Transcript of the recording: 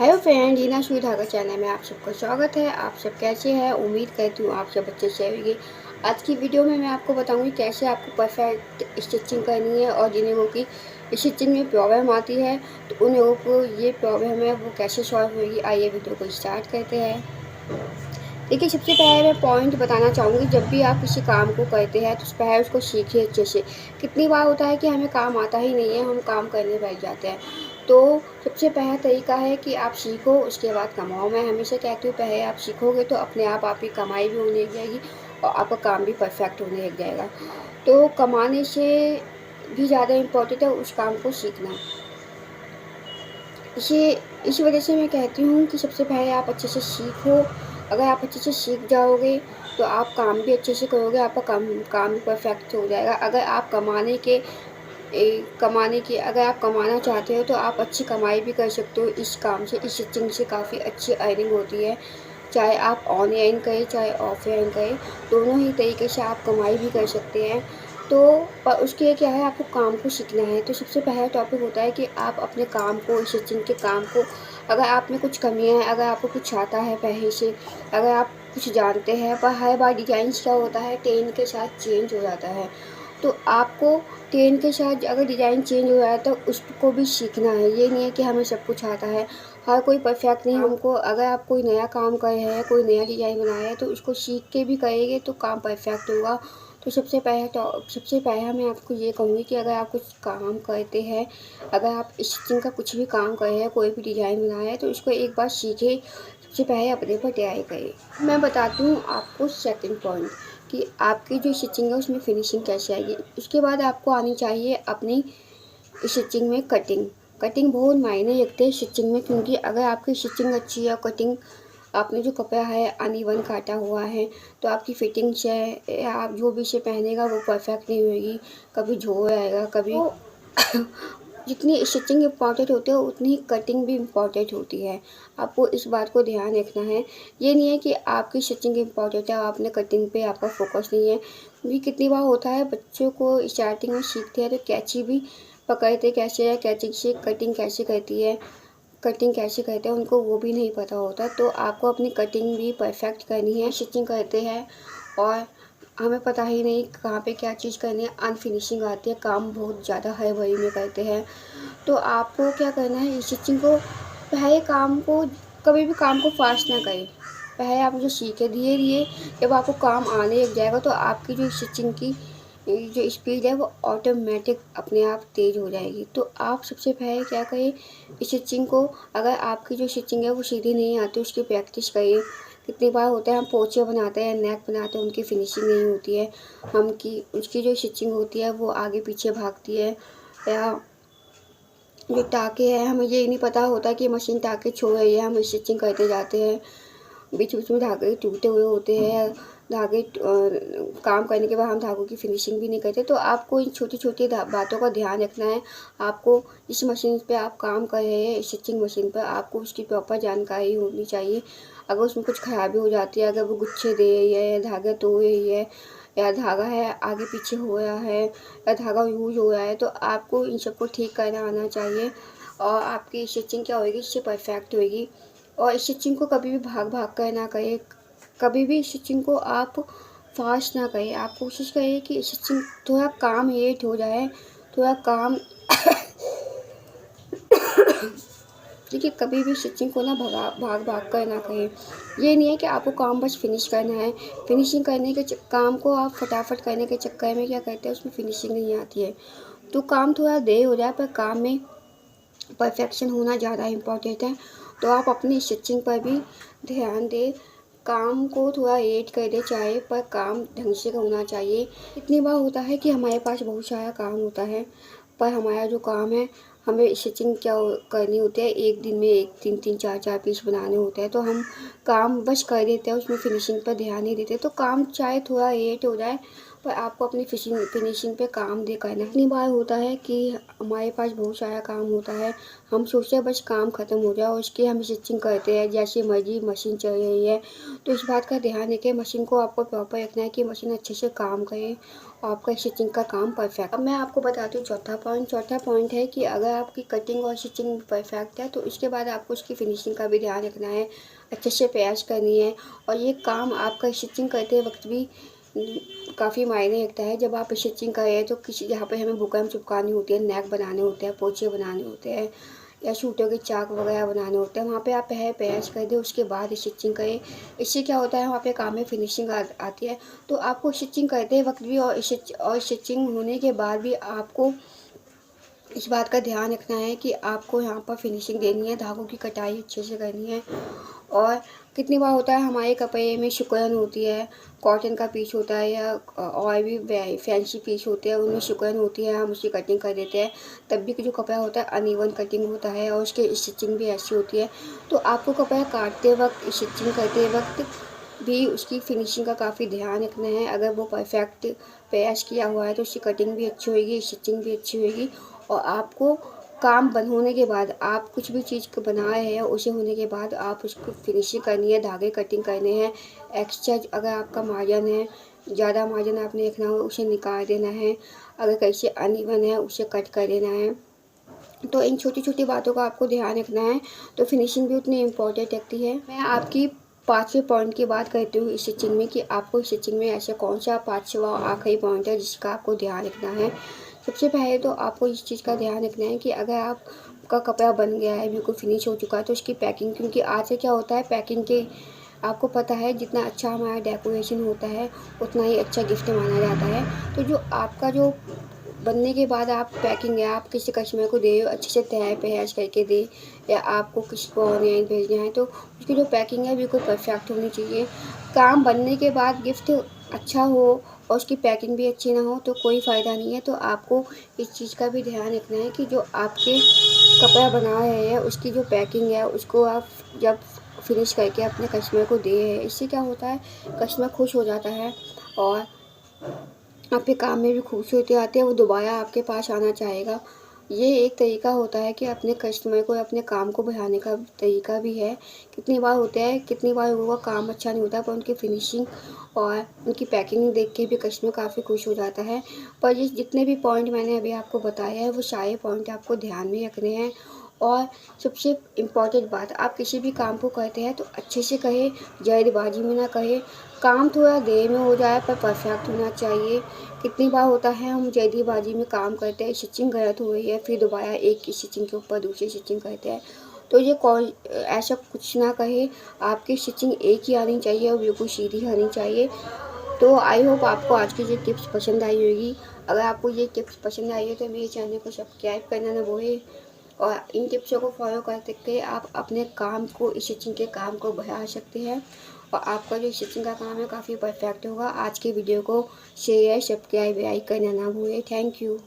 Hello friend, Reena सुई धागा channel में आप सबका स्वागत है। आप सब कैसे हैं? उम्मीद करती हूँ आप सब अच्छे से होंगे। आज की वीडियो में मैं आपको बताऊंगी कैसे आपको परफेक्ट स्टिचिंग करनी है, और जिन लोगों की स्टिचिंग में प्रॉब्लम आती है तो उन लोगों को ये प्रॉब्लम है वो कैसे सॉल्व होगी। आइए वीडियो को स्टार्ट करते हैं। देखिए, सबसे पहले मैं पॉइंट बताना चाहूँगी, जब भी आप किसी काम को करते हैं तो पहले उसको सीखिए अच्छे से। कितनी बार होता है कि हमें काम आता ही नहीं है, हम काम करने बैठ जाते हैं। तो सबसे पहला तरीका है कि आप सीखो, उसके बाद कमाओ। मैं हमेशा कहती हूँ पहले आप सीखोगे तो अपने आप आपकी कमाई भी होने लग जाएगी और आपका काम भी परफेक्ट होने लग जाएगा। तो कमाने से भी ज़्यादा इम्पोर्टेंट है उस काम को सीखना। इसी इसी वजह से मैं कहती हूँ कि सबसे पहले आप अच्छे से सीखो। अगर आप अच्छे से सीख जाओगे तो आप काम भी अच्छे से करोगे, आपका काम भी परफेक्ट हो जाएगा। अगर आप अगर आप कमाना चाहते हो तो आप अच्छी कमाई भी कर सकते हो इस काम से। इस स्टिचिंग से काफ़ी अच्छी अर्निंग होती है। चाहे आप ऑनलाइन करें चाहे ऑफलाइन करें, दोनों ही तरीके से आप कमाई भी कर सकते हैं। तो पर उसके लिए क्या है, आपको काम को सीखना है। तो सबसे पहला टॉपिक होता है कि आप अपने काम को, स्टिचिंग के काम को, अगर आप में कुछ कमियां हैं, अगर आपको कुछ आता है पहले से, अगर आप कुछ जानते हैं, पर हर बार डिजाइन क्या होता है, ट्रेंड के साथ चेंज हो जाता है। तो आपको ट्रेंड के साथ अगर डिज़ाइन चेंज हो रहा है तो उसको भी सीखना है। ये नहीं है कि हमें सब कुछ आता है, हर कोई परफेक्ट नहीं। हमको अगर आप कोई नया काम कर रहे हैं, कोई नया डिज़ाइन बनाया है, तो उसको सीख के भी करेंगे तो काम परफेक्ट होगा। तो सबसे पहला मैं आपको ये कहूँगी कि अगर आप कुछ काम करते हैं, अगर आप स्टिचिंग का कुछ भी काम कर रहे हैं, कोई भी डिज़ाइन बनाया है, तो उसको एक बार सीखें। सबसे पहले अपने पर ट्राई करें। मैं बताती हूँ आपको सेकंड पॉइंट कि आपकी जो स्टिचिंग है उसमें फिनिशिंग कैसे आएगी। उसके बाद आपको आनी चाहिए अपनी स्टिचिंग में कटिंग। कटिंग बहुत मायने रखते हैं स्टिचिंग में, क्योंकि अगर आपकी स्टिचिंग अच्छी है, कटिंग, आपने जो कपड़ा है अनइवन काटा हुआ है, तो आपकी फिटिंग से या आप जो भी इसे पहनेगा वो परफेक्ट नहीं होगी। कभी झोल आएगा, कभी जितनी स्टिचिंग इम्पॉर्टेंट होती है उतनी ही कटिंग भी इम्पॉर्टेंट होती है। आपको इस बात को ध्यान रखना है। ये नहीं है कि आपकी स्टिचिंग इम्पॉर्टेंट है और आपने कटिंग पे आपका फोकस नहीं है। क्योंकि कितनी बार होता है बच्चों को स्टार्टिंग में सीखते हैं तो कैंची भी पकड़ते कैसे है, कैंची से कटिंग कैसे करती है, कटिंग कैसे करते हैं, उनको वो भी नहीं पता होता। तो आपको अपनी कटिंग भी परफेक्ट करनी है। स्टिचिंग करते हैं और हमें पता ही नहीं कहाँ पे क्या चीज़ करनी है, अनफिनिशिंग आती है, काम बहुत ज़्यादा हड़बड़ी में करते हैं। तो आपको क्या करना है, स्टिचिंग को पहले काम को, कभी भी काम को फास्ट ना करें। पहले आप जो सीखे, धीरे धीरे जब आपको काम आने लग जाएगा तो आपकी जो स्टिचिंग की जो स्पीड है वो ऑटोमेटिक अपने आप तेज़ हो जाएगी। तो आप सबसे पहले क्या करें, स्टिचिंग को, अगर आपकी जो स्टिचिंग है वो सीधी नहीं आती उसकी प्रैक्टिस करिए। कितनी बार होता है हम पोचे बनाते हैं, नेक बनाते हैं, उनकी फिनिशिंग नहीं होती है, उसकी जो स्टिचिंग होती है वो आगे पीछे भागती है, या जो टाँके हैं हमें ये नहीं पता होता कि मशीन टाँके छोड़ रही है, हम स्टिचिंग करते जाते हैं, बीच बीच में धागे टूटे हुए होते हैं। काम करने के बाद हम धागों की फिनिशिंग भी नहीं करते। तो आपको इन छोटी छोटी बातों का ध्यान रखना है। आपको इस मशीन पे आप काम कर रहे हैं, स्टिचिंग मशीन पर, आपको उसकी प्रॉपर जानकारी होनी चाहिए। अगर उसमें कुछ खराबी हो जाती है, अगर वो गुच्छे दे रही है, या धागा तोड़ रही है, या धागा है आगे पीछे हो रहा है, या धागा यूज हो रहा है, तो आपको इन सबको ठीक करना आना चाहिए और आपकी स्टिचिंग क्या होगी, इससे परफेक्ट होगी। और स्टिचिंग को कभी भी भाग भाग कर ना करें, कभी भी स्टिचिंग को आप फास्ट ना करें। आप कोशिश करिए कि स्टिचिंग थोड़ा काम लेट हो जाए, थोड़ा काम देखिए, कभी भी स्टिचिंग को ना भाग भाग कर ना करें। ये नहीं है कि आपको काम बस फिनिश करना है। फिनिशिंग करने के काम को आप फटाफट करने के चक्कर में क्या करते हैं, उसमें फिनिशिंग नहीं आती है, तो काम थोड़ा देर हो जाए पर काम में परफेक्शन होना ज़्यादा इम्पोर्टेंट है। तो आप अपनी स्टिचिंग पर भी ध्यान दें। काम को थोड़ा लेट कर दे चाहे, पर काम ढंग से होना चाहिए। इतनी बार होता है कि हमारे पास बहुत सारा काम होता है, पर हमारा जो काम है, हमें स्टिचिंग क्या करनी होती है, एक दिन में एक तीन तीन चार चार पीस बनाने होते हैं, तो हम काम बस कर देते हैं, उसमें फिनिशिंग पर ध्यान नहीं देते। तो काम चाहे थोड़ा लेट हो जाए पर आपको अपनी फिनिशिंग पे काम दे करना है। इतनी बार होता है कि हमारे पास बहुत सारा काम होता है, हम सोचते हैं बस काम ख़त्म हो जाए और उसकी हम स्टिचिंग करते हैं जैसे मर्जी मशीन चल रही है। तो इस बात का ध्यान रखें, मशीन को आपको प्रॉपर रखना है कि मशीन अच्छे से काम करे और आपका स्टिचिंग का काम परफेक्ट। अब मैं आपको बताती हूँ चौथा पॉइंट है कि अगर आपकी कटिंग और स्टिचिंग परफेक्ट है तो इसके बाद आपको उसकी फिनिशिंग का भी ध्यान रखना है, अच्छे से प्रयास करनी है। और ये काम आपका स्टिचिंग करते वक्त भी काफ़ी मायने रखता है। जब आप स्टिचिंग कर रहे हैं तो किसी जहाँ पे हमें बुकरम चिपकानी होती है, नेक बनाने होते हैं, पोंचे बनाने होते हैं या सूटों के चाक वगैरह बनाने होते हैं, वहाँ पे आप पहले प्रयास कर दें, उसके बाद स्टिचिंग करें। इससे क्या होता है, वहाँ पे काम में फिनिशिंग आती है। तो आपको स्टिचिंग करते वक्त भी और स्टिचिंग होने के बाद भी आपको इस बात का ध्यान रखना है कि आपको यहाँ पर फिनिशिंग देनी है, धागों की कटाई अच्छे से करनी है। और कितनी बार होता है हमारे कपड़े में सिकुड़न होती है, कॉटन का पीस होता है या और भी फैंसी पीस होते हैं, उनमें सिकुड़न होती है, हम उसकी कटिंग कर देते हैं, तब भी जो कपड़ा होता है अनइवन कटिंग होता है और उसकी स्टिचिंग भी ऐसी होती है। तो आपको कपड़ा काटते वक्त, स्टिचिंग करते वक्त भी उसकी फिनिशिंग का काफ़ी ध्यान रखना है। अगर वो परफेक्ट प्रयास किया हुआ है तो उसकी कटिंग भी अच्छी होगी, स्टिचिंग भी अच्छी होगी। और आपको काम बंद होने के बाद, आप कुछ भी चीज़ को बना रहे हैं उसे होने के बाद आप उसको फिनिशिंग करनी है, धागे कटिंग करने हैं। एक्स्ट्रा अगर आपका मार्जिन है, ज़्यादा मार्जिन आपने रखना हो उसे निकाल देना है, अगर कहीं से अनइवन है उसे कट कर देना है। तो इन छोटी छोटी बातों का आपको ध्यान रखना है, तो फिनिशिंग भी उतनी इम्पोर्टेंट रखती है। मैं आपकी 5वें पॉइंट की बात करती हूँ स्टिचिंग में कि आपको स्टिचिंग में ऐसा कौन सा 5वां आखिरी पॉइंट है जिसका आपको ध्यान रखना है। सबसे पहले तो आपको इस चीज़ का ध्यान रखना है कि अगर आपका कपड़ा बन गया है, बिल्कुल फिनिश हो चुका है, तो उसकी पैकिंग, क्योंकि आज से क्या होता है पैकिंग के, आपको पता है जितना अच्छा हमारा डेकोरेशन होता है उतना ही अच्छा गिफ्ट माना जाता है। तो जो आपका जो बनने के बाद आप पैकिंग है, आप किसी कस्टमर को दे अच्छे से तैयार प्रयास करके दे, या आपको किसी को ऑनलाइन भेजना है तो उसकी जो पैकिंग है बिल्कुल परफेक्ट होनी चाहिए। काम बनने के बाद गिफ्ट अच्छा हो और उसकी पैकिंग भी अच्छी ना हो तो कोई फ़ायदा नहीं है। तो आपको इस चीज़ का भी ध्यान रखना है कि जो आपके कपड़ा बना रहे हैं उसकी जो पैकिंग है उसको आप जब फिनिश करके अपने कस्टमर को दे रहे हैं, इससे क्या होता है कस्टमर खुश हो जाता है और आपके काम में भी खूबसूरती आती है, वो दोबारा आपके पास आना चाहेगा। ये एक तरीका होता है कि अपने कस्टमर को, अपने काम को बढ़ाने का तरीका भी है। कितनी बार होता है, कितनी बार लोगों का काम अच्छा नहीं होता पर उनकी फिनिशिंग और उनकी पैकिंग देख के भी कस्टमर काफ़ी खुश हो जाता है। पर ये जितने भी पॉइंट मैंने अभी आपको बताए हैं वो सारे पॉइंट आपको ध्यान में रखने हैं। और सबसे इम्पॉर्टेंट बात, आप किसी भी काम को करते हैं तो अच्छे से कहें, जल्दबाजी में ना कहें। काम थोड़ा देर में हो जाए पर परफेक्ट होना चाहिए। कितनी बार होता है हम जल्दीबाजी में काम करते हैं, स्टिचिंग गलत हो रही है, फिर दोबारा एक स्टिचिंग के ऊपर दूसरी स्टिचिंग करते हैं। तो ये कौन ऐसा कुछ ना कहे, आपकी स्टिचिंग एक ही आनी चाहिए और बिल्कुल सीधी आनी चाहिए। तो आई होप आपको आज की ये टिप्स पसंद आई होगी। अगर आपको ये टिप्स पसंद आई है तो मेरे चैनल को सब्सक्राइब करना ना भूलें और इन टिप्सों को फॉलो करते के आप अपने काम को, स्टिचिंग के काम को बढ़ा सकते हैं और आपका जो स्टिचिंग का काम है काफ़ी परफेक्ट होगा। आज की वीडियो को शेयर, सब्सक्राइब, लाइक करना ना भूलें। Thank you.